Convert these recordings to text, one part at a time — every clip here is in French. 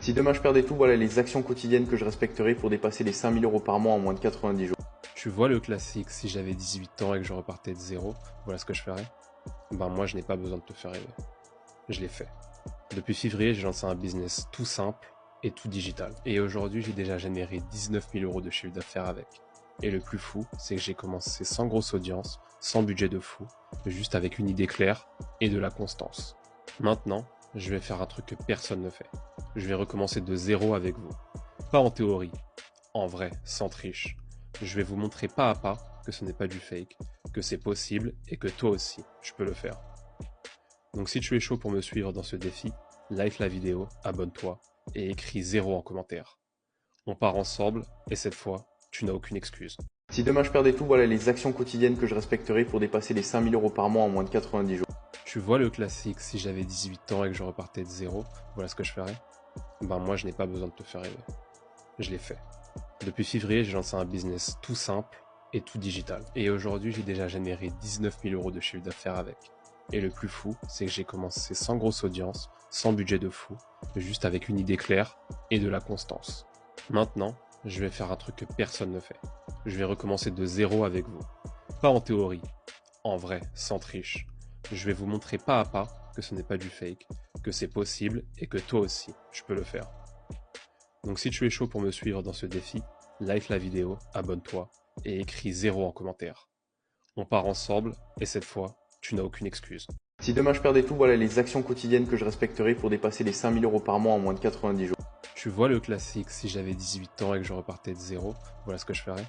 Si demain je perdais tout, voilà les actions quotidiennes que je respecterais pour dépasser les 5 000 € par mois en moins de 90 jours. Tu vois le classique, si j'avais 18 ans et que je repartais de zéro, voilà ce que je ferais? Ben moi je n'ai pas besoin de te faire rêver. Je l'ai fait. Depuis février, j'ai lancé un business tout simple et tout digital. Et aujourd'hui, j'ai déjà généré 19 000 € de chiffre d'affaires avec. Et le plus fou, c'est que j'ai commencé sans grosse audience, sans budget de fou, juste avec une idée claire et de la constance. Maintenant, je vais faire un truc que personne ne fait. Je vais recommencer de zéro avec vous. Pas en théorie, en vrai, sans triche. Je vais vous montrer pas à pas que ce n'est pas du fake, que c'est possible et que toi aussi, tu peux le faire. Donc si tu es chaud pour me suivre dans ce défi, like la vidéo, abonne-toi et écris zéro en commentaire. On part ensemble et cette fois, tu n'as aucune excuse. Si demain je perdais tout, voilà les actions quotidiennes que je respecterais pour dépasser les 5 000 € par mois en moins de 90 jours. Tu vois le classique, si j'avais 18 ans et que je repartais de zéro, voilà ce que je ferais? Ben moi je n'ai pas besoin de te faire rêver. Je l'ai fait. Depuis février, j'ai lancé un business tout simple et tout digital. Et aujourd'hui, j'ai déjà généré 19 000 € de chiffre d'affaires avec. Et le plus fou, c'est que j'ai commencé sans grosse audience, sans budget de fou, juste avec une idée claire et de la constance. Maintenant, je vais faire un truc que personne ne fait. Je vais recommencer de zéro avec vous. Pas en théorie, en vrai, sans triche. Je vais vous montrer pas à pas que ce n'est pas du fake, que c'est possible et que toi aussi, tu peux le faire. Donc si tu es chaud pour me suivre dans ce défi, like la vidéo, abonne-toi et écris zéro en commentaire. On part ensemble et cette fois, tu n'as aucune excuse. Si demain je perdais tout, voilà les actions quotidiennes que je respecterais pour dépasser les 5 000 € par mois en moins de 90 jours. Tu vois le classique, si j'avais 18 ans et que je repartais de zéro, voilà ce que je ferais?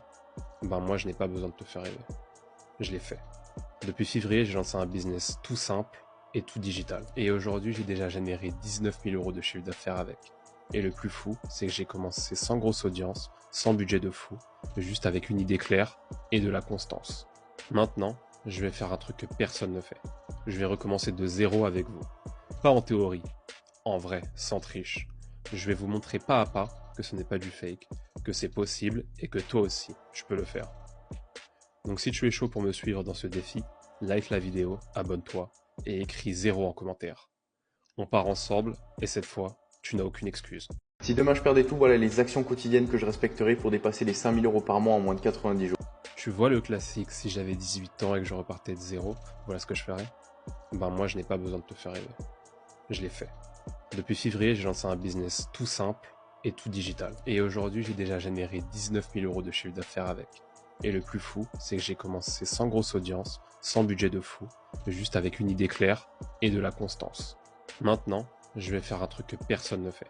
Ben moi je n'ai pas besoin de te faire rêver. Je l'ai fait. Depuis février, j'ai lancé un business tout simple et tout digital. Et aujourd'hui, j'ai déjà généré 19 000 € de chiffre d'affaires avec. Et le plus fou, c'est que j'ai commencé sans grosse audience, sans budget de fou, juste avec une idée claire et de la constance. Maintenant, je vais faire un truc que personne ne fait. Je vais recommencer de zéro avec vous. Pas en théorie, en vrai, sans triche. Je vais vous montrer pas à pas que ce n'est pas du fake, que c'est possible et que toi aussi, tu peux le faire. Donc si tu es chaud pour me suivre dans ce défi, like la vidéo, abonne-toi et écris zéro en commentaire. On part ensemble et cette fois, tu n'as aucune excuse. Si demain je perdais tout, voilà les actions quotidiennes que je respecterais pour dépasser les 5 000 € par mois en moins de 90 jours. Tu vois le classique, si j'avais 18 ans et que je repartais de zéro, voilà ce que je ferais? Ben moi je n'ai pas besoin de te faire rêver. Je l'ai fait. Depuis février, j'ai lancé un business tout simple et tout digital. Et aujourd'hui, j'ai déjà généré 19 000 € de chiffre d'affaires avec. Et le plus fou, c'est que j'ai commencé sans grosse audience, sans budget de fou, juste avec une idée claire et de la constance. Maintenant, je vais faire un truc que personne ne fait.